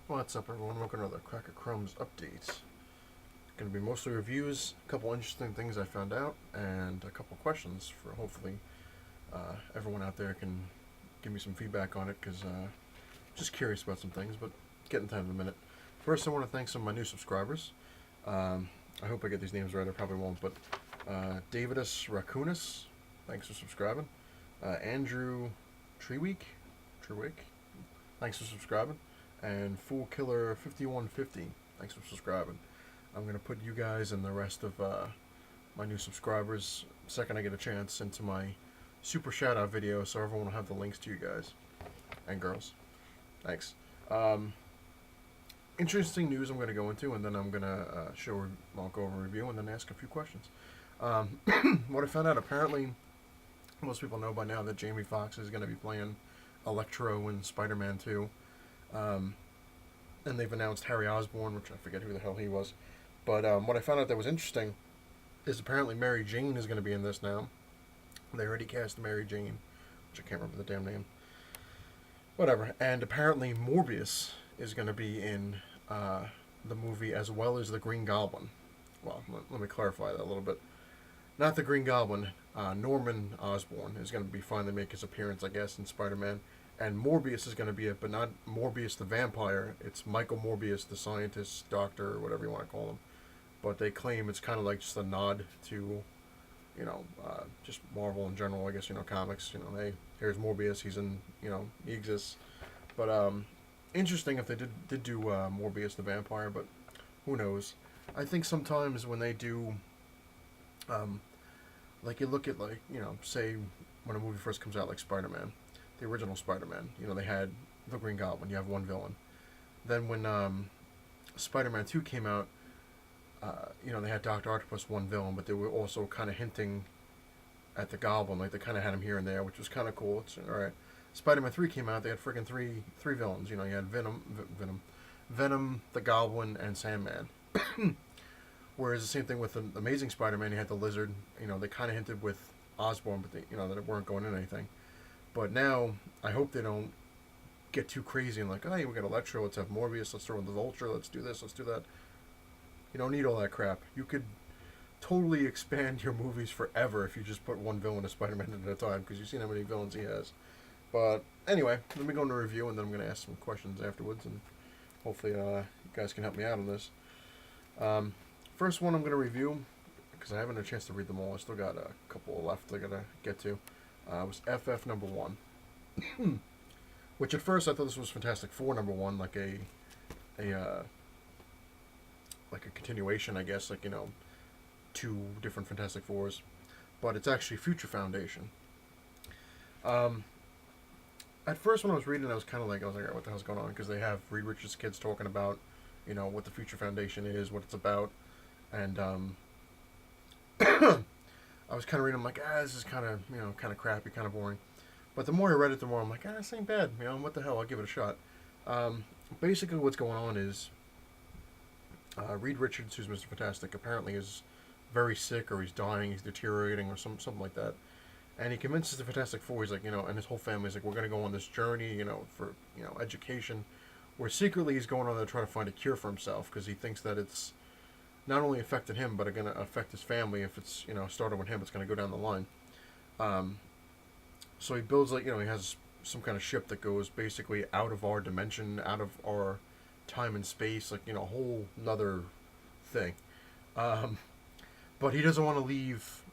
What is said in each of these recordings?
What's up, everyone? Welcome to another Cracker Crumbs update. Going to be mostly reviews, a couple interesting things I found out, and a couple questions for hopefully everyone out there can give me some feedback on it, because just curious about some things, but get into that in a minute. First, I want to thank some of my new subscribers. I hope I get these names right, I probably won't, but Davidus Raccoonus, thanks for subscribing. Andrew Treeweek, thanks for subscribing. And Fool Killer 5150, thanks for subscribing. I'm going to put you guys and the rest of my new subscribers, second I get a chance, into my super shout out video, so everyone will have the links to you guys and girls. Thanks. Interesting news I'm going to go into, and then I'm going to I'll go over a review and then ask a few questions. What I found out, apparently, most people know by now that Jamie Foxx is going to be playing Electro in Spider-Man 2. And they've announced Harry Osborn, which I forget who the hell he was. But what I found out that was interesting is apparently Mary Jane is going to be in this now. They already cast Mary Jane, which I can't remember the damn name. Whatever. And apparently Morbius is going to be in the movie, as well as the Green Goblin. Well, let me clarify that a little bit. Not the Green Goblin. Norman Osborn is going to be finally make his appearance, I guess, in Spider-Man. And Morbius is going to be it, but not Morbius the vampire. It's Michael Morbius, the scientist, doctor, or whatever you want to call him. But they claim it's kind of like just a nod to, just Marvel in general, I guess, comics. Hey, here's Morbius, he's in, he exists. But interesting if they did do Morbius the vampire, but who knows. I think sometimes when they do, like you look at, say when a movie first comes out, like Spider-Man, the original Spider-Man, they had the Green Goblin, you have one villain. Then when Spider-Man 2 came out, they had Dr. Octopus, one villain, but they were also kind of hinting at the Goblin, like they kind of had him here and there, which was kind of cool. It's alright. Spider-Man 3 came out, they had freaking three villains. You had Venom, the Goblin, and Sandman. Whereas the same thing with the Amazing Spider-Man, you had the Lizard. They kind of hinted with Osborn, but that it weren't going in anything. But now, I hope they don't get too crazy and like, hey, we got Electro, let's have Morbius, let's throw in the Vulture, let's do this, let's do that. You don't need all that crap. You could totally expand your movies forever if you just put one villain of Spider-Man at a time, because you've seen how many villains he has. But anyway, let me go into review, and then I'm going to ask some questions afterwards, and hopefully you guys can help me out on this. First one I'm going to review, because I haven't had a chance to read them all. I still got a couple left I got to get to. Was FF number 1, which at first I thought this was Fantastic Four number 1, like a continuation, I guess, two different Fantastic Fours, but it's actually Future Foundation. At first when I was reading, I was like, what the hell's going on? Because they have Reed Richards' kids talking about, what the Future Foundation is, what it's about, and I was kind of reading, I'm like, this is kind of crappy, kind of boring. But the more I read it, the more I'm like, this ain't bad. What the hell? I'll give it a shot. Basically, what's going on is Reed Richards, who's Mr. Fantastic, apparently is very sick, or he's dying, he's deteriorating, or something like that. And he convinces the Fantastic Four, he's like, and his whole family's like, we're going to go on this journey, for, education, where secretly he's going on there trying to find a cure for himself, because he thinks that it's not only affected him, but it's going to affect his family. If it's, started with him, it's going to go down the line. So he builds, he has some kind of ship that goes basically out of our dimension, out of our time and space, a whole nother thing. But he doesn't want to leave,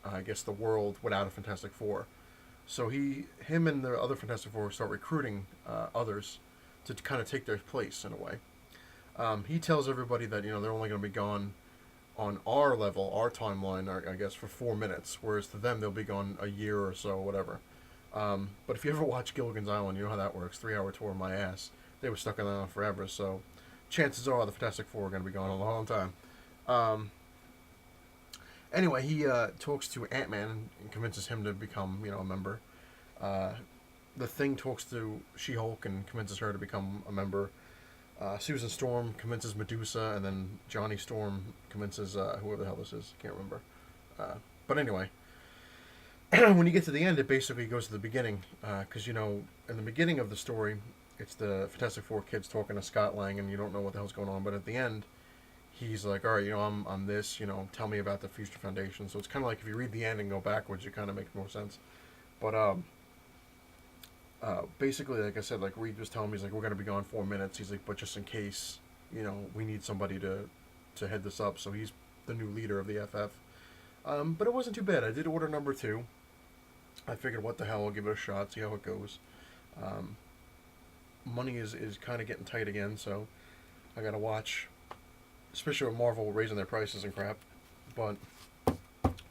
I guess, the world without a Fantastic Four. So him and the other Fantastic Four start recruiting others to kind of take their place in a way. He tells everybody that, they're only going to be gone on our level, our timeline, I guess, for 4 minutes, whereas to them, they'll be gone a year or so, whatever. But if you ever watch Gilligan's Island, you know how that works. 3-hour tour, my ass. They were stuck on that one forever, so chances are the Fantastic Four are going to be gone a long time. Anyway, he talks to Ant-Man and convinces him to become, a member. The Thing talks to She-Hulk and convinces her to become a member. Susan Storm convinces Medusa, and then Johnny Storm convinces whoever the hell this is. Can't remember. But anyway, when you get to the end, it basically goes to the beginning. Because, in the beginning of the story, it's the Fantastic Four kids talking to Scott Lang, and you don't know what the hell's going on. But at the end, he's like, all right, I'm this, tell me about the Future Foundation. So it's kind of like if you read the end and go backwards, it kind of makes more sense. But basically, like I said, like Reed was telling me, he's like, we're gonna be gone 4 minutes. He's like, but just in case, we need somebody to head this up. So he's the new leader of the FF. But it wasn't too bad. I did order number 2. I figured, what the hell, I'll give it a shot, see how it goes. Money is kind of getting tight again, so I gotta watch, especially with Marvel raising their prices and crap. But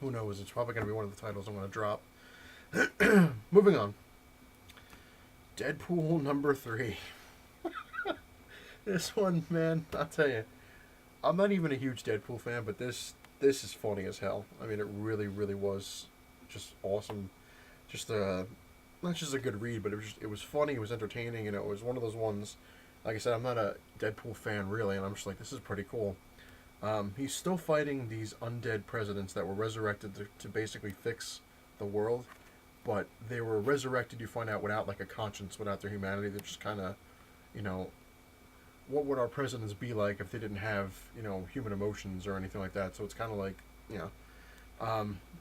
who knows? It's probably gonna be one of the titles I'm gonna drop. Moving on. Deadpool number 3. This one, man, I'll tell you, I'm not even a huge Deadpool fan, but this is funny as hell. I mean, it really, really was just awesome. Just not just a good read, but it was funny. It was entertaining, and it was one of those ones. Like I said, I'm not a Deadpool fan really, and I'm just like, this is pretty cool. He's still fighting these undead presidents that were resurrected to basically fix the world, but they were resurrected, you find out, without like a conscience, without their humanity. They're just kind of, what would our presidents be like if they didn't have, human emotions or anything like that? So it's kind of like,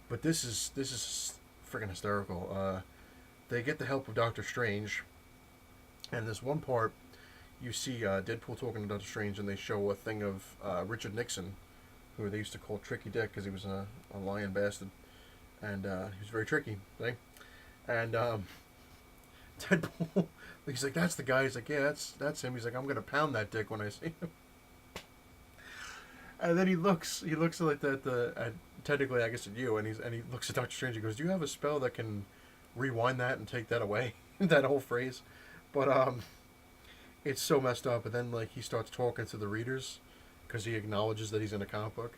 but this is freaking hysterical. They get the help of Doctor Strange, and this one part, you see Deadpool talking to Doctor Strange, and they show a thing of Richard Nixon, who they used to call Tricky Dick because he was a lying bastard, and he was very tricky, right? And Deadpool, he's like, that's the guy. He's like, yeah, that's him. He's like, I'm gonna pound that dick when I see him. And then he looks like at technically, I guess, at you, and he looks at Doctor Strange. He goes, do you have a spell that can rewind that and take that away? That whole phrase. But it's so messed up. And then like he starts talking to the readers because he acknowledges that he's in a comic book,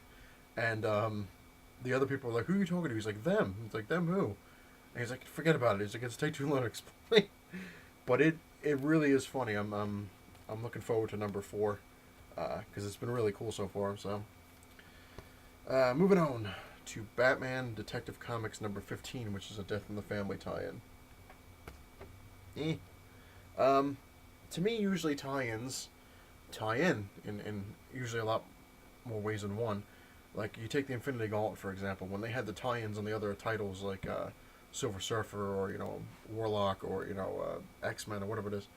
and the other people are like, who are you talking to? He's like, them. He's like, them who? And he's like, forget about it. He's like, it's take too long to explain. But it really is funny. I'm looking forward to number 4 because it's been really cool so far. So moving on to Batman Detective Comics number 15, which is a Death in the Family tie-in. To me, usually tie-ins tie in usually a lot more ways than one. Like, you take the Infinity Gauntlet, for example, when they had the tie-ins on the other titles, like Silver Surfer, or, Warlock, or, X-Men, or whatever it is,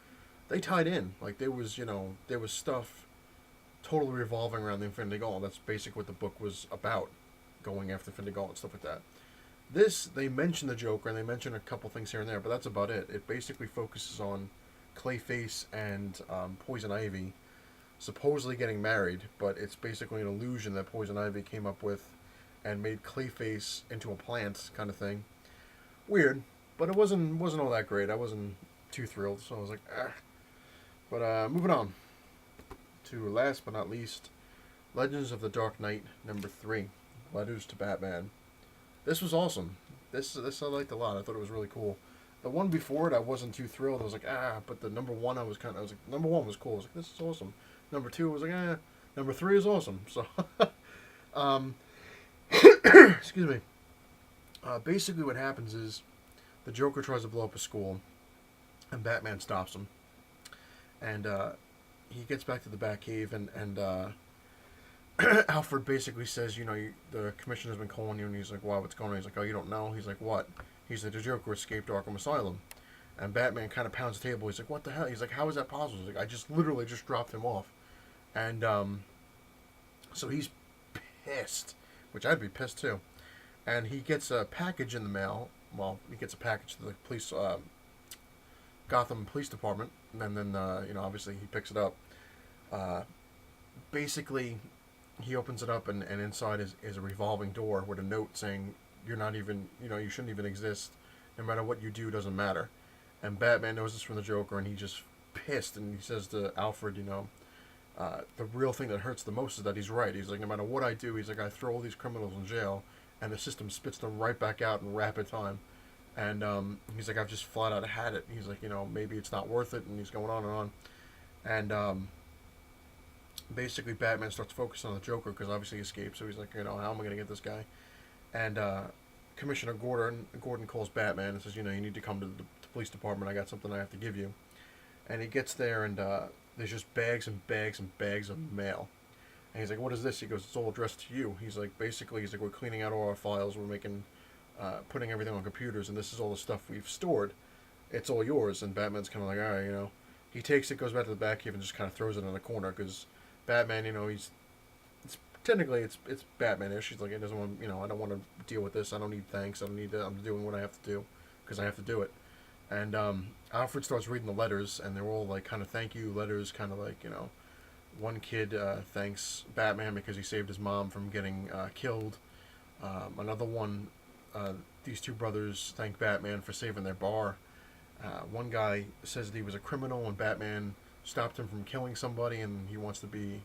they tied in. Like, there was stuff totally revolving around the Infinity Gauntlet. That's basically what the book was about, going after Infinity Gauntlet, stuff like that. This, they mention the Joker, and they mention a couple things here and there, but that's about it. It basically focuses on Clayface and Poison Ivy supposedly getting married, but it's basically an illusion that Poison Ivy came up with and made Clayface into a plant kind of thing. Weird, but it wasn't all that great. I wasn't too thrilled, so I was like, ah. But moving on to, last but not least, Legends of the Dark Knight number 3, Letters to Batman. This was awesome. This I liked a lot. I thought it was really cool. The one before it, I wasn't too thrilled. I was like, but the number 1, I was like, number 1 was cool. I was like, this is awesome. Number 2, I was like, Number 3 is awesome. So, excuse me. Basically, what happens is the Joker tries to blow up a school, and Batman stops him. And he gets back to the Batcave, and Alfred basically says, the commissioner's been calling you, and he's like, wow, what's going on? He's like, oh, you don't know? He's like, what? He's like, the Joker escaped Arkham Asylum. And Batman kind of pounds the table. He's like, what the hell? He's like, how is that possible? He's like, I just literally just dropped him off. And so he's pissed, which I'd be pissed too. And he gets a package in the mail. Well, he gets a package to the police, Gotham Police Department. And then, obviously he picks it up. Basically, he opens it up, and inside is a revolving door with a note saying, you're not even, you shouldn't even exist. No matter what you do, doesn't matter. And Batman knows this from the Joker, and he's just pissed. And he says to Alfred, the real thing that hurts the most is that he's right. He's like, no matter what I do, he's like, I throw all these criminals in jail, and the system spits them right back out in rapid time. And he's like, I've just flat out had it. He's like, maybe it's not worth it, and he's going on and on. And basically, Batman starts focusing on the Joker, because obviously he escaped, so he's like, how am I going to get this guy? And Commissioner Gordon calls Batman and says, you need to come to the police department. I got something I have to give you. And he gets there, and there's just bags and bags and bags of mail. And he's like, "What is this?" He goes, "It's all addressed to you." He's like, "Basically, he's like, we're cleaning out all our files. We're making, putting everything on computers, and this is all the stuff we've stored. It's all yours." And Batman's kind of like, "All right, you know." He takes it, goes back to the Batcave, and just kind of throws it in the corner because Batman, you know, it's technically it's Batman-ish. He's like, he doesn't want, you know, I don't want to deal with this. I don't need thanks. I don't need that. I'm doing what I have to do because I have to do it. And Alfred starts reading the letters, and they're all like kind of thank you letters, kind of like, you know, one kid thanks Batman because he saved his mom from getting killed. Another one, these two brothers thank Batman for saving their bar. One guy says that he was a criminal and Batman stopped him from killing somebody, and he wants to be,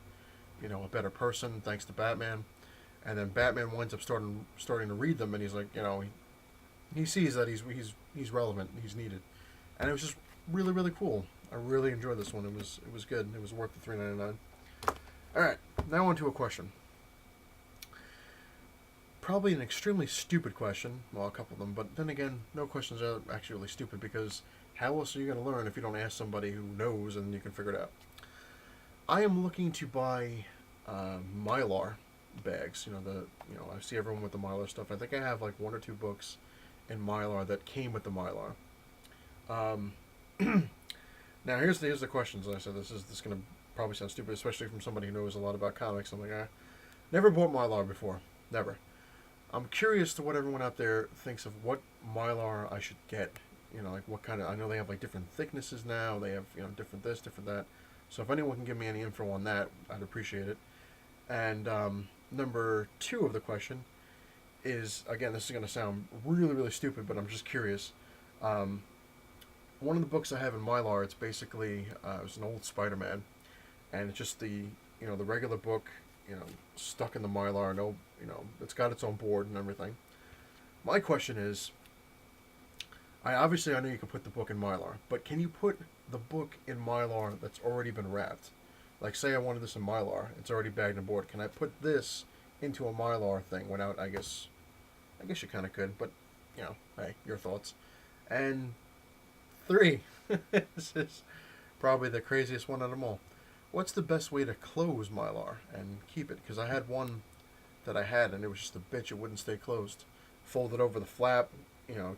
you know, a better person thanks to Batman. And then Batman winds up starting to read them, and he's like, you know, he sees that he's relevant, he's needed, and it was just really really cool. I really enjoyed this one. It was good. It was worth the $3.99. All right, now on to a question. Probably an extremely stupid question. Well, a couple of them, but then again, no questions are actually really stupid because how else are you going to learn if you don't ask somebody who knows and you can figure it out? I am looking to buy mylar bags. I see everyone with the mylar stuff. I think I have like one or two books in mylar that came with the mylar. Um, Now here's the questions. I said this is going to probably sound stupid, especially from somebody who knows a lot about comics. I'm like, I never bought mylar before, never. I'm curious to what everyone out there thinks of what mylar I should get. You know, like what kind of. I know they have like different thicknesses now. They have, you know, different this, different that. So if anyone can give me any info on that, I'd appreciate it. And number two of the question is, again, this is going to sound really really stupid, but I'm just curious. Um, One of the books I have in mylar, it's basically it's an old Spider-Man, and it's just the regular book, you know, stuck in the mylar. No, you know, it's got its own board and everything. My question is, I know you can put the book in mylar, but can you put the book in mylar that's already been wrapped? Like, say I wanted this in mylar, it's already bagged and board. Can I put this into a mylar thing without? I guess you kind of could, but you know, hey, your thoughts. And three, this is probably the craziest one of them all. What's the best way to close mylar and keep it? Because I had one that I had, and it was just a bitch. It wouldn't stay closed. Folded over the flap, you know,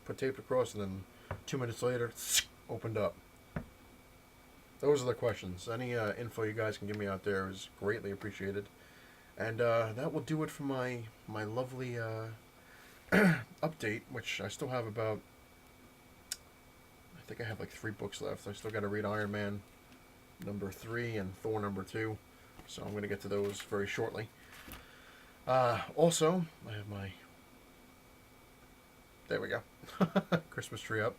put tape across, and then 2 minutes later, opened up. Those are the questions. Any info you guys can give me out there is greatly appreciated. And that will do it for my lovely update, which I still have about. I think I have like 3 books left. I still got to read Iron Man #3 and Thor #2, so I'm going to get to those very shortly. Also, I have my. There we go. Christmas tree up.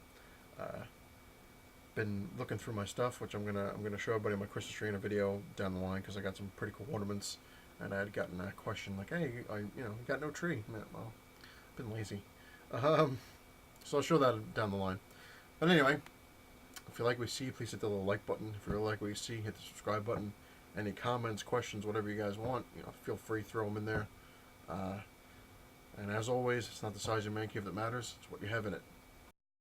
Been looking through my stuff, which I'm gonna show everybody my Christmas tree in a video down the line because I got some pretty cool ornaments, and I had gotten a question like, "Hey, you got no tree?" Well, I've been lazy. So I'll show that down the line. But anyway, if you like what you see, please hit the little like button. If you really like what you see, hit the subscribe button. Any comments, questions, whatever you guys want, feel free to throw them in there. And as always, it's not the size of your man cave that matters; it's what you have in it.